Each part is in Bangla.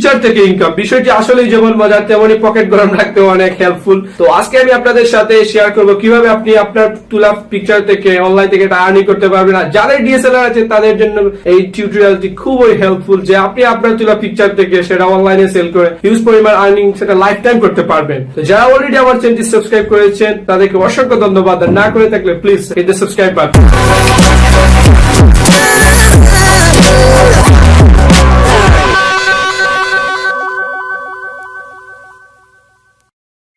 পিকচার থেকে ইনকাম। বিষয়টি আসলেই যেমন মজার তেমনই পকেট গরম রাখতেও অনেক হেল্পফুল। তো আজকে আমি আপনাদের সাথে শেয়ার করব কিভাবে আপনি আপনার তোলা পিকচার থেকে অনলাইন থেকে আর্নিং করতে পারবেন। আর যাদের ডিএসএলআর আছে তাদের জন্য এই টিউটোরিয়ালটি খুবই হেল্পফুল, যে আপনি আপনার তোলা পিকচার থেকে সেটা অনলাইনে সেল করে হিউজ পরিমাণ আর্নিং সেটা লাইফ টাইম করতে পারবেন। তো যারা অলরেডি আমার চ্যানেলটি সাবস্ক্রাইব করেছেন তাদেরকে অসংখ্য ধন্যবাদ, আর না করে থাকলে please hit the subscribe button.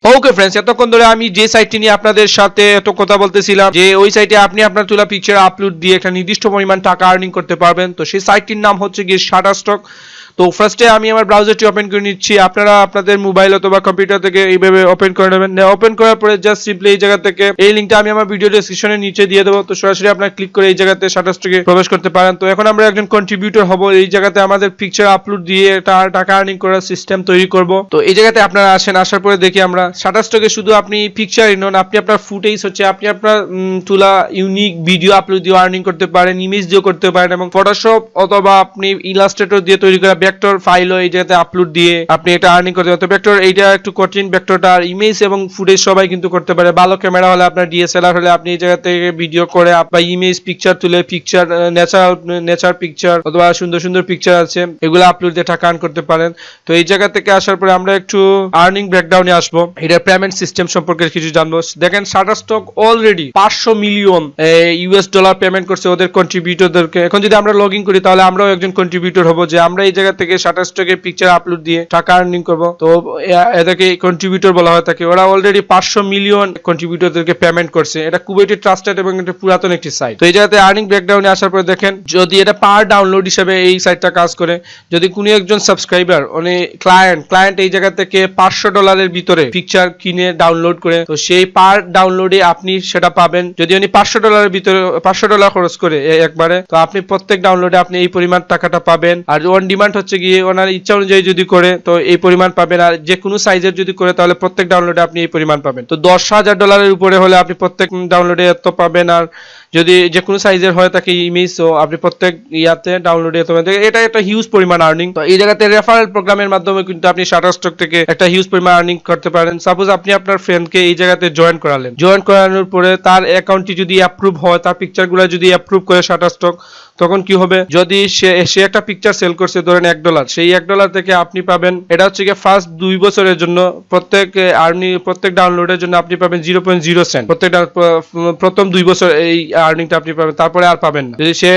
Okay friends, এতক্ষণ ধরে আমি যে সাইটটি নিয়ে আপনাদের সাথে এত কথা বলতেছিলাম, যে ওই সাইটে আপনি আপনার তোলা পিকচার আপলোড দিয়ে একটা নির্দিষ্ট পরিমাণ টাকা আর্নিং করতে পারবেন, তো সেই সাইটটির নাম হচ্ছে গিয়ে শাটারস্টক। তো ফার্স্টে আমি আমার ব্রাউজারটি ওপেন করে নিচ্ছি। আপনারা আপনাদের মোবাইল অথবা কম্পিউটার থেকে এইভাবে ওপেন করে নেবেন। ওপেন করার পরে জাস্ট সিম্পলি এই জায়গা থেকে এই লিঙ্কটা আমি আমার ভিডিও ডেসক্রিপশনের নিচে দিয়ে দেবো, তো সরাসরি আপনারা ক্লিক করে এই জায়গাতে শাটারস্টকে প্রবেশ করতে পারেন। তো এখন আমরা একজন কন্ট্রিবিউটর হব, এই জায়গাতে আমাদের পিকচার আপলোড দিয়ে টাকা আর্নিং করার সিস্টেম তৈরি করব। তো এই জায়গাতে আপনারা আসেন, আসার পরে দেখি আমরা শাটারস্টকে শুধু আপনি পিকচারই নন, আপনি আপনার ফুটেজ হচ্ছে আপনি আপনার তোলা ইউনিক ভিডিও আপলোড দিয়ে আর্নিং করতে পারেন, ইমেজ দিয়েও করতে পারেন, এবং ফটোশপ অথবা আপনি ইলাস্ট্রেটর দিয়ে তৈরি করা ভেক্টর ফাইলও এই জায়গাতে আপলোড দিয়ে আপনি এটা আর্নিং করতে পারেন। তো ভেক্টর এইটা একটু কঠিন, ভেক্টরটা আর ইমেজ এবং ফুটেজ সবাই কিন্তু করতে পারে। ভালো ক্যামেরা হলে, আপনার ডিএসএলআর হলে আপনি এই জায়গা থেকে ভিডিও করে বা ইমেজ পিকচার তুলে, পিকচার নেচার পিকচার অথবা সুন্দর সুন্দর পিকচার আছে এগুলো আপলোড দিয়ে টাকা আর্ন করতে পারেন। তো এই জায়গা থেকে আসার পরে আমরা একটু আর্নিং ব্রেকডাউনে আসবো, এটা পেমেন্ট সিস্টেম সম্পর্কে কিছু জানবো। দেখেন Shutterstock already 500 million US dollar payment করছে ওদের কন্ট্রিবিউটরদেরকে। এখন যদি আমরা লগ ইন করি তাহলে আমরাও একজন কন্ট্রিবিউটর হবো, যে আমরা এই জায়গা থেকে শাটারস্টকে পিকচার আপলোড দিয়ে টাকা আর্নিং করবো। তো এদেরকে কন্ট্রিবিউটর বলা হয় থাকে। ওরা অলরেডি 500 মিলিয়ন কন্ট্রিবিউটরদেরকে পেমেন্ট করছে। এটা খুবই একটি ট্রাস্টেড এবং একটা পুরাতন একটি সাইট। তো এই জায়গাতে আর্নিং ব্রেকডাউনে আসার পরে দেখেন, যদি এটা পার ডাউনলোড হিসেবে এই সাইটটা কাজ করে, যদি কোনো একজন সাবস্ক্রাইবার ক্লায়েন্ট এই জায়গা থেকে $500 ভিতরে পিকচার কিনে ডাউনলোড করে, তো সেই পার ডাউনলোডে আপনি সেটা পাবেন। যদি উনি $500 ভিতরে $500 খরচ করে একবারে, তো আপনি প্রত্যেক ডাউনলোডে আপনি এই পরিমাণ টাকাটা পাবেন। আর অন ডিমান্ড হচ্ছে গিয়ে ওনার ইচ্ছা অনুযায়ী যদি করে তো এই পরিমাণ পাবেন, আর যে কোনো সাইজের যদি করে তাহলে প্রত্যেক ডাউনলোডে আপনি এই পরিমাণ পাবেন। তো $10,000 উপরে হলে আপনি প্রত্যেক ডাউনলোডে এত পাবেন, আর যদি যে কোনো সাইজের হয় থাকে ইমেজ, তো আপনি প্রত্যেক ইয়াতে ডাউনলোডে এত পাবেন। এটা একটা হিউজ পরিমাণ আর্নিং। তো এই জায়গাতে রেফারেল প্রোগ্রামের মাধ্যমে কিন্তু আপনি শাটারস্টক থেকে একটা হিউজ পরিমাণ আর্নিং করতে পারেন। সাপোজ আপনি আপনার ফ্রেন্ডকে এই জায়গাতে জয়েন করানোর পরে তার অ্যাকাউন্টটি যদি অ্যাপ্রুভ হয়, তার পিকচারগুলো যদি অ্যাপ্রুভ করে শাটারস্টক, তখন কি হবে, যদি সে একটা পিকচার সেল করছে ধরেন $1, সেই $1 থেকে আপনি পাবেন, এটা হচ্ছে গিয়ে ফার্স্ট 2 বছরের জন্য প্রত্যেক ডাউনলোডের জন্য আপনি পাবেন 0.0 সেন্ট প্রথম 2 বছর এই আর্নিংটা আপনি পাবেন, তারপরে আর পাবেন না। যদি সে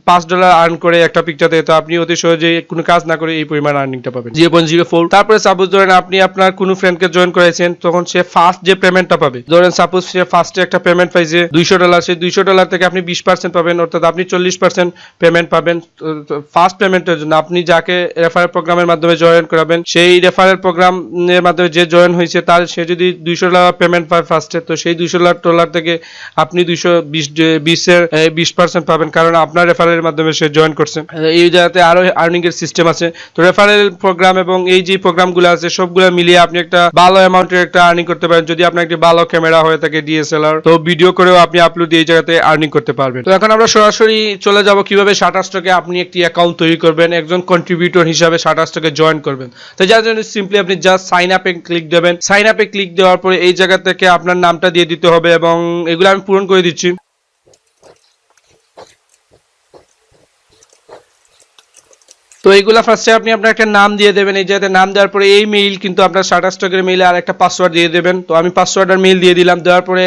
$5 আর্ন করে একটা পিকচার থেকে, তো আপনি অতি সহজে কোনো কাজ না করে এই পরিমাণ আর্নিংটা পাবেন 0.04। তারপরে সাপোজ ধরেন আপনি আপনার কোনো ফ্রেন্ডকে জয়েন করেছেন, তখন সে ফার্স্ট যে পেমেন্টটা পাবে, ধরেন সাপোজ সে ফার্স্টে একটা পেমেন্ট পাইছে $200, সেই $200 থেকে আপনি 20% পাবেন, অর্থাৎ আপনি 40% পেমেন্ট পাবেন ফার্স্ট পেমেন্টের জন্য। আপনি যাকে রেফারেল প্রোগ্রামের মাধ্যমে জয়েন করাবেন, সেই রেফারেল প্রোগ্রামের মাধ্যমে যে জয়েন হয়েছে তার সে যদি $200 পেমেন্ট পায় ফার্স্টে, তো সেই $200 থেকে আপনি 20% পাবেন, কারণ আপনার রেফারেলের মাধ্যমে সে জয়েন করছে। এই জায়গাতে আরো আর্নিং এর সিস্টেম আছে। তো রেফারেল প্রোগ্রাম এবং এই যে প্রোগ্রামগুলো আছে সবগুলো মিলিয়ে আপনি একটা ভালো অ্যামাউন্টের একটা আর্নিং করতে পারেন। যদি আপনার একটি ভালো ক্যামেরা হয়ে থাকে ডিএসএলআর, তো ভিডিও করেও আপনি আপলোড দিয়ে এই জায়গাতে আর্নিং করতে পারবেন। তো এখন আমরা সরাসরি চলে যাব কিভাবে শাটারস্টকে আপনি একটি অ্যাকাউন্ট তৈরি করবেন, একজন কন্ট্রিবিউটর হিসাবে শাটারস্টকে জয়েন করবেন। তো যার জন্য সিম্পলি আপনি জাস্ট সাইন আপে ক্লিক দেবেন। সাইন আপে ক্লিক দেওয়ার পরে এই জায়গা থেকে আপনার নামটা দিয়ে দিতে হবে, এবং এগুলো আমি পূরণ করে দিচ্ছি। তো এইগুলা ফার্স্টে আপনি আপনার একটা নাম দিয়ে দেবেন। এই জায়গাতে নাম দেওয়ার পরে এই মেইল কিন্তু আপনার শাটারস্টকের মেইলে আর একটা পাসওয়ার্ড দিয়ে দেবেন। তো আমি পাসওয়ার্ড আর মেইল দিয়ে দিলাম, দেওয়ার পরে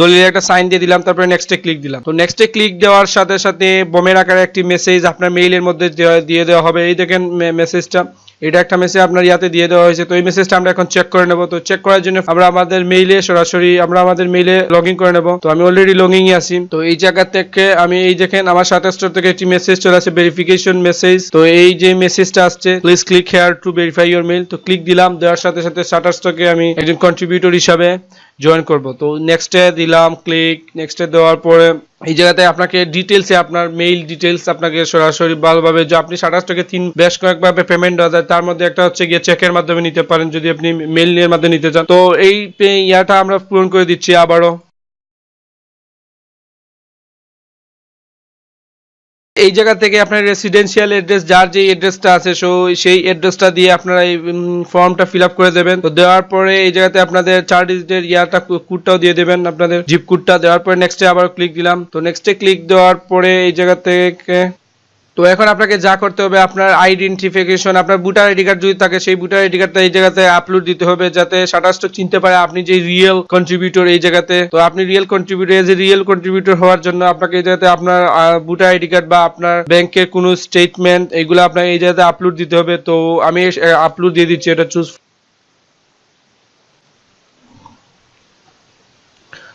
দলিলের একটা সাইন দিয়ে দিলাম, তারপরে নেক্সটে ক্লিক দিলাম। তো নেক্সটে ক্লিক দেওয়ার সাথে সাথে বোমের আকারে একটি মেসেজ আপনার মেইলের মধ্যে দিয়ে দেওয়া হবে। এই দেখেন মেসেজটা, এটা একটা মেসেজ আপনার ইয়াতে দিয়ে দেওয়া হয়েছে। তো এই মেসেজটা আমরা এখন চেক করে নেব। তো চেক করার জন্য আমরা আমাদের মেইলে সরাসরি আমাদের মেইলে লগ ইন করে নেব। তো আমি অলরেডি লগ ইন আছি। তো এই জায়গা থেকে আমি এই দেখেন আমার শাটারস্টক থেকে একটি মেসেজ চলে আসে, ভেরিফিকেশন মেসেজ। তো এই যে মেসেজটা আসছে, please click here to verify your mail. তো ক্লিক দিলাম, দেওয়ার সাথে সাথে শাটারস্টকে আমি একজন কন্ট্রিবিউটর হিসাবে জয়েন করব। তো নেক্সটে দিলাম ক্লিক। নেক্সটে দেওয়ার পরে এই জায়গাতে আপনাকে ডিটেলসে আপনার মেইল ডিটেলস আপনাকে সরাসরি ভালোভাবে, যে আপনি শাটারস্টকে বেশ কয়েকভাবে পেমেন্ট দেওয়া যায়, তার মধ্যে একটা হচ্ছে গিয়ে চেকের মাধ্যমে নিতে পারেন যদি আপনি মেইল এর মাধ্যমে নিতে চান। তো এই ইয়াটা আমরা পূরণ করে দিচ্ছি আবারও। এই জায়গা থেকে আপনার রেসিডেন্সিয়াল অ্যাড্রেস যার যে অ্যাড্রেসটা আছে সেই অ্যাড্রেসটা দিয়ে আপনারা এই ফর্মটা ফিল আপ করে দেবেন। তো দেওয়ার পরে এই জায়গাতে আপনাদের 4 ডিজিটের কোডটাও দিয়ে দেবেন, আপনাদের জিপ কোডটা দেওয়ার পরে নেক্সটে আবার ক্লিক দিলাম। তো নেক্সটে ক্লিক দেওয়ার পরে এই জায়গা থেকে তো এখন আপনাকে যা করতে হবে আপনার আইডেন্টিফিকেশন, আপনার ভোটার আইডি কার্ড যদি থাকে সেই ভোটার আইডি কার্ডটা এই জায়গাতে আপলোড দিতে হবে যাতে শাটারস্টক চিনতে পারে আপনি যে রিয়েল কন্ট্রিবিউটর এই জায়গাতে। তো আপনি রিয়েল কন্ট্রিবিউটর হওয়ার জন্য আপনাকে এই জায়গাতে আপনার ভোটার আইডি কার্ড বা আপনার ব্যাংকের কোনো স্টেটমেন্ট এগুলো আপনাকে এই জায়গাতে আপলোড দিতে হবে। তো আমি আপলোড দিয়ে দিচ্ছি, এটা চুজ।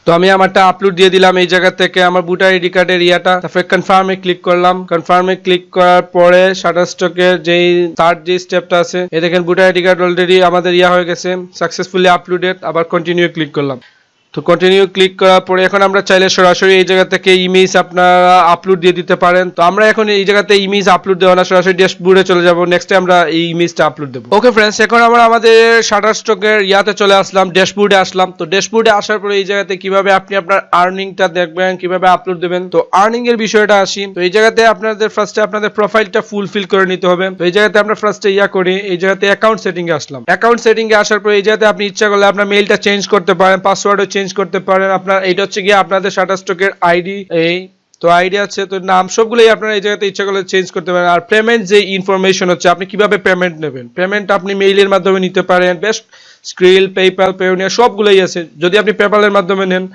তো আমি আমারটা আপলোড দিয়ে দিলাম এই জায়গা থেকে আমার ভোটার আইডি কার্ডের ইয়াটা। তারপরে কনফার্মে ক্লিক করলাম। কনফার্মে ক্লিক করার পরে শাটারস্টকের যেই থার্ড যে স্টেপটা আছে এই দেখেন ভোটার আইডি কার্ড অলরেডি আমাদের ইয়া হয়ে গেছে, সাকসেসফুলি আপলোডেড। আবার কন্টিনিউ ক্লিক করলাম। তো কন্টিনিউ ক্লিক করার পরে এখন আমরা চাইলে সরাসরি এই জায়গা থেকে ইমেজ আপনারা আপলোড দিয়ে দিতে পারেন। তো আমরা এখন এই জায়গাতে ইমেজ আপলোড দেবো না, সরাসরি ড্যাশবোর্ডে চলে যাব। নেক্সটে আমরা এই ইমেজটা আপলোড দেবো। ওকে ফ্রেন্ডস, এখন আমরা আমাদের শাটারস্টকের ইয়াতে চলে আসলাম, ড্যাশবোর্ডে আসলাম। তো ড্যাশবোর্ডে আসার পরে এই জায়গাতে কিভাবে আপনি আপনার আর্নিংটা দেখবেন, কিভাবে আপলোড দেবেন। তো আর্নিং এর বিষয়টা আসি। তো এই জায়গাতে আপনাদের ফার্স্টে আপনাদের প্রোফাইলটা ফুলফিল করে নিতে হবে। তো এই জায়গাতে আমরা ফার্স্টে ইয়া করি, এই জায়গাতে অ্যাকাউন্ট সেটিং এ আসলাম। অ্যাকাউন্ট সেটিং এ আসার পরে এই জায়গাতে আপনি ইচ্ছা করলে আপনার মেইলটা চেঞ্জ করতে পারেন, পাসওয়ার্ডও চেঞ্জ করতে পারেন। আপনার এটা হচ্ছে গিয়ে আপনাদের শাটারস্টকের আইডি, এই তো আইডি আছে, তো নাম সবগুলোই আপনারা এই জায়গাতে ইচ্ছা করলে চেঞ্জ করতে পারেন। আর পেমেন্ট যে ইনফরমেশন হচ্ছে আপনি কিভাবে পেমেন্ট নেবেন, পেমেন্ট আপনি মেইলের মাধ্যমে নিতে পারেন, বেস্ট স্ক্রিল, পেপ্যাল, পেওনিয়ার সবগুলোই আছে। যদি আপনি পেপ্যালের মাধ্যমে নেন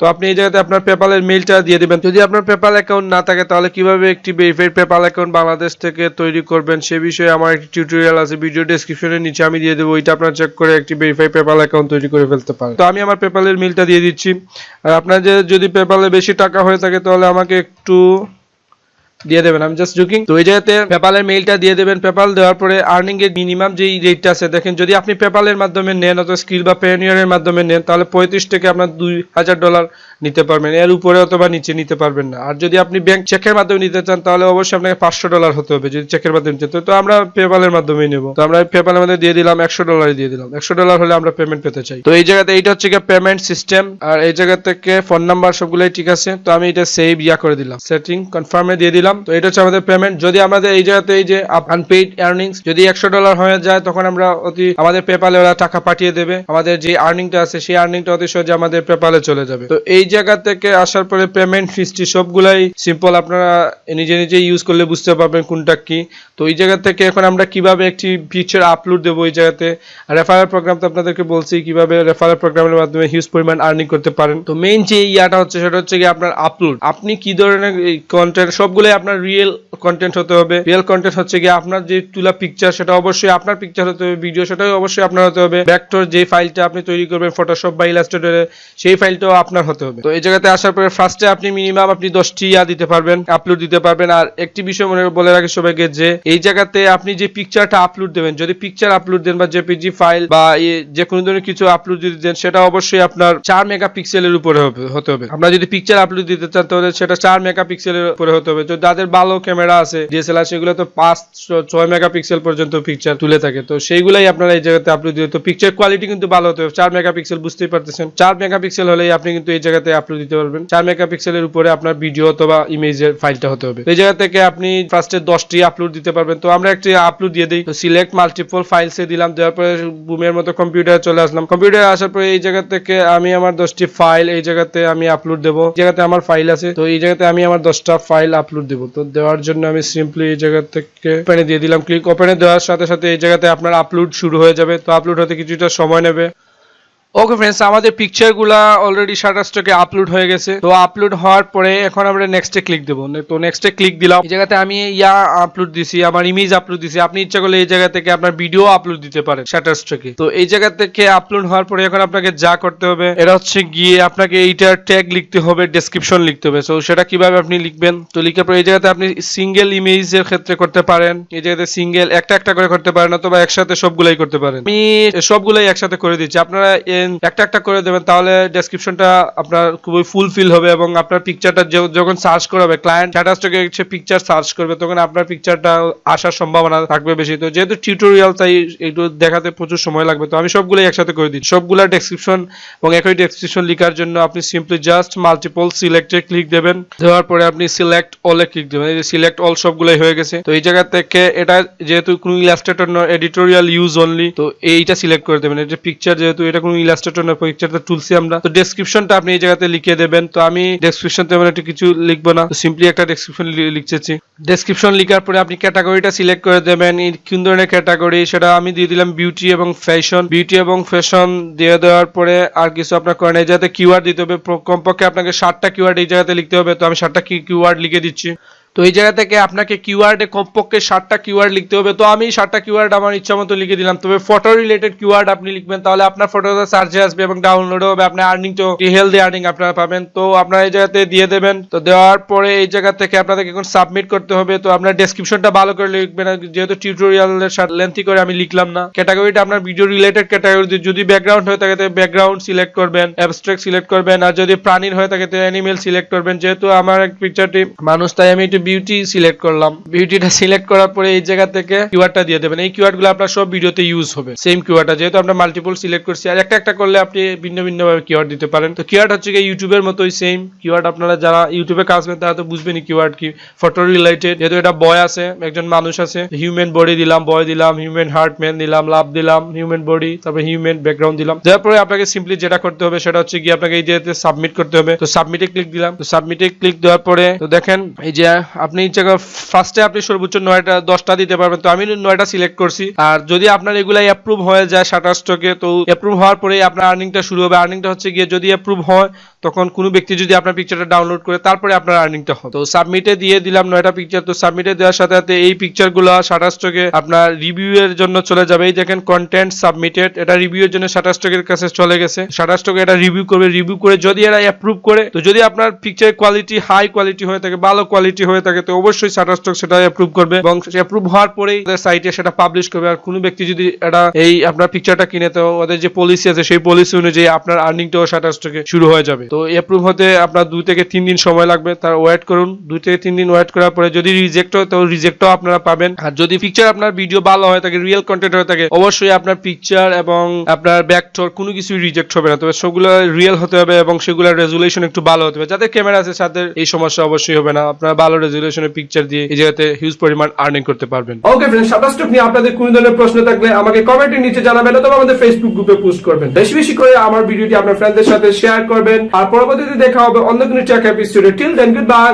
তো আপনি এই জায়গাতে আপনার পেপ্যালের মেইলটা দিয়ে দিবেন। যদি আপনার পেপ্যাল অ্যাকাউন্ট না থাকে তাহলে কিভাবে একটি ভেরিফাইড পেপ্যাল অ্যাকাউন্ট বাংলাদেশ থেকে তৈরি করবেন সে বিষয়ে আমার একটি টিউটোরিয়াল আছে, ভিডিও ডেসক্রিপশনের নিচে আমি দিয়ে দেবো, ওইটা আপনারা চেক করে একটি ভেরিফাইড পেপ্যাল অ্যাকাউন্ট তৈরি করে ফেলতে পারেন। তো আমি আমার পেপ্যালের মেইলটা দিয়ে দিচ্ছি। আর আপনাদের যদি পেপ্যালে বেশি টাকা হয়ে থাকে তাহলে আমাকে একটু দিয়ে দেবেন, আমি জাস্ট জোকিং। তো এই জায়গাতে পেপ্যালের মেইলটা দিয়ে দেবেন। পেপ্যাল দেওয়ার পরে আর্নিং এর মিনিমাম যেই রেটটা আছে দেখেন, যদি আপনি পেপ্যালের মাধ্যমে নেন অথবা স্কিল বা পেওনিয়ারের মাধ্যমে নেন তাহলে 35 থেকে আপনার $2000 নিতে পারবেন, এর উপরে অথবা নিচে নিতে পারবেন না। আর যদি আপনি ব্যাংক চেকের মাধ্যমে নিতে চান তাহলে অবশ্যই আপনাকে $500 হতে হবে যদি চেকের মাধ্যমে নিতে। তো আমরা পেপ্যালের মাধ্যমেই নেব। তো আমরা পেপ্যালের মধ্যে দিয়ে দিলাম $100 দিয়ে দিলাম। $100 হলে আমরা পেমেন্ট পেতে চাই। তো এই জায়গাতে এইটা হচ্ছে কি পেমেন্ট সিস্টেম। আর এই জায়গা থেকে ফোন নাম্বার সবগুলোই ঠিক আছে। তো আমি এটা সেভ ইয়া করে দিলাম, সেটিং কনফার্মে দিয়ে দিলাম। তো এটা হচ্ছে আমাদের পেমেন্ট। যদি আমাদের এই জায়গাতে এই যে আনপেইড আর্নিংস যদি $100 হয়ে যায় তখন আমরা আমাদের পেপ্যালে ওরা টাকা পাঠিয়ে দেবে। আমাদের যে আর্নিংটা আছে সেই আর্নিংটা অতি সহজে আমাদের পেপ্যালে চলে যাবে। তো এই জায়গা থেকে আসার পরে পেমেন্ট হিস্ট্রি সবগুলাই সিম্পল, আপনারা নিজে নিজে ইউজ করলে বুঝতে পারবেন কোনটা কি। তো এই জায়গা থেকে এখন আমরা কিভাবে একটি পিকচার আপলোড দেবো এই জায়গাতে। রেফারেল প্রোগ্রাম তো আপনাদেরকে বলছি কিভাবে রেফারেল প্রোগ্রামের মাধ্যমে হিউজ পরিমাণ আর্নিং করতে পারেন। তো মেইন যে ইয়াটা হচ্ছে সেটা হচ্ছে কি আপনার আপলোড, আপনি কি ধরনের কন্টেন্ট সবগুলোই আপনার রিয়েল কন্টেন্ট হতে হবে। রিয়েল কন্টেন্ট হচ্ছে কি আপনার যে তোলা পিকচার সেটা অবশ্যই আপনার পিকচার হতে হবে, ভিডিও সেটাও অবশ্যই আপনার হতে হবে, ভেক্টর যে ফাইলটা আপনি তৈরি করবেন ফটোশপ বা ইলাস্ট্রেটরে সেই ফাইলটাও আপনার হতে হবে। তো এই জায়গাতে আসার পরে ফার্স্টে আপনি মিনিমাম আপনি 10টি দিতে পারবেন, আপলোড দিতে পারবেন। আর একটি বিষয় মনে বলে রাখি সবাইকে যে এই জায়গাতে আপনি যে পিকচারটা আপলোড দেবেন, যদি পিকচার আপলোড দেন বা জেপিজি ফাইল বা যে কোনো ধরনের কিছু আপলোড যদি দেন সেটা অবশ্যই আপনার 4 মেগাপিক্সেলের উপরে হতে হবে। আমরা যদি পিকচার আপলোড দিতে চান তাহলে সেটা 4 মেগাপিক্সেলের উপরে হতে হবে। তো যাদের ভালো ক্যামেরা আছে ডিএসএলআর সেগুলো তো 5-6 মেগাপিক্সেল পর্যন্ত পিকচার তুলে থাকে, তো সেইগুলাই আপনারা এই জায়গাতে আপলোড দিতে। তো পিকচার কোয়ালিটি কিন্তু ভালো হতে হবে, 4 মেগাপিক্সেল বুঝতেই পারতেছেন। 4 মেগাপিক্সেল হলেই আপনি কিন্তু এই জায়গাতে আপলোড দিতে পারবেন। 4 মেগাপিক্সেলের উপরে আপনার ভিডিও অথবা ইমেজের ফাইলটা হতে হবে। এই জায়গা থেকে আপনি ফার্স্টে 10টি আপলোড দিতে পারবেন। তো আমরা একটি আপলোড দিয়ে দিই। তো সিলেক্ট মাল্টিপল ফাইলসে দিলাম, দেওয়ার পরে বুমের মতো কম্পিউটারে চলে আসলাম। কম্পিউটারে আসার পরে এই জায়গা থেকে আমি আমার 10টি ফাইল এই জায়গাতে আমি আপলোড দেবো। এই জায়গাতে আমার ফাইল আছে, তো এই জায়গাতে আমি আমার 10টা ফাইল আপলোড দেবো। তো দেওয়ার জন্য আমি সিম্পলি এই জায়গা থেকে ওপেনে দিয়ে দিলাম। ক্লিক ওপেনে দেওয়ার সাথে সাথে এই জায়গাতে আপনার আপলোড শুরু হয়ে যাবে। তো আপলোড হতে কিছুটা সময় নেবে। ওকে फ्रेंड्स, আমাদের পিকচারগুলো অলরেডি শাটারস্টকে আপলোড হয়ে গেছে। তো আপলোড হওয়ার পরে এখন আমরা নেক্সটে ক্লিক দেব। তো নেক্সটে ক্লিক দিলাম। এই জায়গাতে আমি ইয়া আপলোড দিছি, আমার ইমেজ আপলোড দিছি। আপনি ইচ্ছা করলে এই জায়গা থেকে আপনার ভিডিও আপলোড দিতে পারেন শাটারস্টকে। তো এই জায়গা থেকে আপলোড হওয়ার পরে এখন আপনাকে যা করতে হবে এটা হচ্ছে গিয়ে আপনাকে এইটার ট্যাগ লিখতে হবে, ডেসক্রিপশন লিখতে হবে। তো সেটা কিভাবে আপনি লিখবেন, তো লিখার পরে এই জায়গাতে আপনি সিঙ্গেল ইমেজের ক্ষেত্রে করতে পারেন, এই জায়গাতে সিঙ্গেল একটা একটা করে করতে পারেন অথবা একসাথে সবগুলাই করতে পারেন। আমি সবগুলাই একসাথে করে দিচ্ছি। আপনারা লাইন একটা করে দেবেন, তাহলে ডেসক্রিপশনটা আপনার খুবই ফুলফিল হবে এবং আপনার পিকচারটা যখন সার্চ করা হবে, ক্লায়েন্ট শাটারস্টকে হচ্ছে পিকচার সার্চ করবে, তখন আপনার পিকচারটা আসার সম্ভাবনা থাকবে বেশি। তো যেহেতু টিউটোরিয়াল তাই একটু দেখাতে প্রচুর সময় লাগবে, তো আমি সবগুলোই একসাথে করে দিচ্ছি। সবগুলা ডেসক্রিপশন এবং একই ডেসক্রিপশন লেখার জন্য আপনি সিম্পলি জাস্ট মাল্টিপল সিলেক্টে ক্লিক দেবেন, দেওয়ার পরে আপনি সিলেক্ট অলে ক্লিক দেবেন। এই যে সিলেক্ট অল সবগুলাই হয়ে গেছে। তো এই জায়গা থেকে এটা যেহেতু কোনো ইলাস্ট্রেটর নয়, এডিটোরিয়াল ইউজ অনলি, তো এইটা সিলেক্ট করে দেবেন। এটা পিকচার যেহেতু এটা কোনো ইলাস্ট্রেটর নয়, পিকচারটা তুলছি আমরা, তো ডেসক্রিপশনটা আপনি এই জায়গাতে লিখে দেবেন। তো আমি ডেসক্রিপশন তেমন একটু কিছু লিখবো না, তো সিম্পলি একটা ডেসক্রিপশন লিখতেছি। ডেসক্রিপশন লেখার পরে আপনি ক্যাটাগরিটা সিলেক্ট করে দেবেন, কোন ধরনের ক্যাটাগরি সেটা আমি দিয়ে দিলাম বিউটি এবং ফ্যাশন। বিউটি এবং ফ্যাশন দিয়ে দেওয়ার পরে আর কিছু আপনার করেন, এই জায়গাতে কিওয়ার্ড দিতে হবে, কমপক্ষে আপনাকে 60টা কিওয়ার্ড এই জায়গাতে লিখতে হবে। তো আমি 60টা কিওয়ার্ড লিখে দিচ্ছি। তো এই জায়গা থেকে আপনাকে কিওয়ার্ডে কমপক্ষে 60টা কিওয়ার্ড লিখতে হবে। তো আমি 60টা কিওয়ার্ড আমার ইচ্ছা মতো লিখে দিলাম। তবে ফটো রিলেটেড কিওয়ার্ড আপনি লিখবেন, তাহলে আপনার ফটোটা সার্চে আসবে এবং ডাউনলোডও হবে, আপনার আর্নিং তো হেলদি আর্নিং আপনারা পাবেন। তো আপনারা এই জায়গাতে দিয়ে দেবেন। তো দেওয়ার পরে এই জায়গা থেকে আপনাদেরকে এখন সাবমিট করতে হবে। তো আপনার ডেসক্রিপশনটা ভালো করে লিখবেন, যেহেতু টিউটোরিয়ালের সাথে লেন্থি করে আমি লিখলাম না। ক্যাটাগরিটা আপনার ভিডিও রিলেটেড ক্যাটাগরি, যদি ব্যাকগ্রাউন্ড হয়ে থাকে তাহলে ব্যাকগ্রাউন্ড সিলেক্ট করবেন, অ্যাবস্ট্রাক্ট সিলেক্ট করবেন, আর যদি প্রাণীর হয়ে থাকে তাহলে অ্যানিমেল সিলেক্ট করবেন। যেহেতু আমার পিকচারটি মানুষ, তাই আমি একটু বিউটি সিলেক্ট করলাম। বিউটিটা সিলেক্ট করার পরে এই জায়গা থেকে কিওয়ার্ডটা দিয়ে দেবেন। এই কিওয়ার্ডগুলো আপনার সব ভিডিওতে ইউজ হবে, সেম কিওয়ার্ডটা, যেহেতু আমরা মাল্টিপল সিলেক্ট করছি। আর একটা করলে আপনি ভিন্ন ভাবে কিওয়ার্ড দিতে পারেন। তো কিওয়ার্ড হচ্ছে কি ইউটিউবের মতোই সেম কিওয়ার্ড। আপনারা যারা ইউটিউবে কাজ করেন তারা তো বুঝবেনই কিওয়ার্ড কি। ফটো রিলেটেড, যেহেতু এটা বয় আছে, একজন মানুষ আছে, হিউম্যান বডি দিলাম, বয় দিলাম, হিউম্যান হার্ট ম্যান দিলাম, লাভ দিলাম, হিউম্যান বডি, তারপরে হিউম্যান ব্যাকগ্রাউন্ড দিলাম। তারপরে আপনাকে সিম্পলি যেটা করতে হবে সেটা হচ্ছে কি আপনাকে এই জায়গাতে সাবমিট করতে হবে। তো সাবমিটে ক্লিক দিলাম। তো সাবমিটে ক্লিক দেওয়ার পরে তো দেখেন এই যে আপনি এই জায়গা ফার্স্টে আপনি সর্বোচ্চ 9টা 10টা দিতে পারবেন। তো আমি 9টা সিলেক্ট করছি। আর যদি আপনার এগুলাই অ্যাপ্রুভ হয়ে যায় শাটারস্টকে, তো অ্যাপ্রুভ হওয়ার পরে আপনার আর্নিংটা শুরু হবে। আর্নিংটা হচ্ছে গিয়ে যদি অ্যাপ্রুভ হয়, তখন কোনো ব্যক্তি যদি আপনার পিকচারটা ডাউনলোড করে তারপরে আপনার আর্নিংটা হবে। তো সাবমিটে দিয়ে দিলাম 9টা পিকচার। তো সাবমিটে দেওয়ার সাথে সাথে এই পিকচারগুলো শাটারস্টকে আপনার রিভিউ এর জন্য চলে যাবে। এই দেখেন কন্টেন্ট সাবমিটেড, এটা রিভিউ এর জন্য শাটারস্টকের কাছে চলে গেছে। শাটারস্টক এটা রিভিউ করবে, রিভিউ করে যদি এরা অ্যাপ্রুভ করে, তো যদি আপনার পিকচারের কোয়ালিটি হাই কোয়ালিটি হয়ে থাকে, ভালো কোয়ালিটি হয়ে থাকে, তো অবশ্যই শাটারস্টক সেটা অ্যাপ্রুভ করবে এবং অ্যাপ্রুভ হওয়ার পরেই সাইটে সেটা পাবলিশ করবে। আর কোনো ব্যক্তি যদি এটা এই আপনার পিকচারটা কিনে, তো ওদের যে পলিসি আছে সেই পলিসি অনুযায়ী আপনার আর্নিংটাও শাটারস্টকে শুরু হয়ে যাবে। তো অ্যাপ্রুভ হতে আপনার 2 থেকে 3 দিন সময় লাগবে, তার ওয়েট করুন। 2 থেকে 3 দিন ওয়েট করার পরে যদি রিজেক্ট হয়, তো রিজেক্টও আপনারা পাবেন। আর যদি পিকচার আপনার ভিডিও ভালো হয়ে থাকে, রিয়েল কন্টেন্ট হয়ে থাকে, অবশ্যই আপনার পিকচার এবং আপনার ব্যাকটর কোনো কিছুই রিজেক্ট হবে না। তবে সেগুলো রিয়েল হতে হবে এবং সেগুলোর রেজুলেশন একটু ভালো হতে হবে। যাদের ক্যামেরা আছে তাদের এই সমস্যা অবশ্যই হবে না। আপনারা ভালো রেজুলেশনের পিকচার দিয়ে এই জায়গাতে হিউজ পরিমাণ আর্নিং করতে পারবেন। ওকে फ्रेंड्स, শাটারস্টক নিয়ে আপনাদের কোনো ধরনের প্রশ্ন থাকলে আমাকে কমেন্টের নিচে জানাবেন অথবা আমাদের ফেসবুক গ্রুপে পোস্ট করবেন। বেশি করে আমার ভিডিওটি আপনার ফ্রেন্ডদের সাথে শেয়ার করবেন। আর পরবর্তীতে দেখা হবে অন্য কোনো টেক এপিসোডে। Till then, good bye.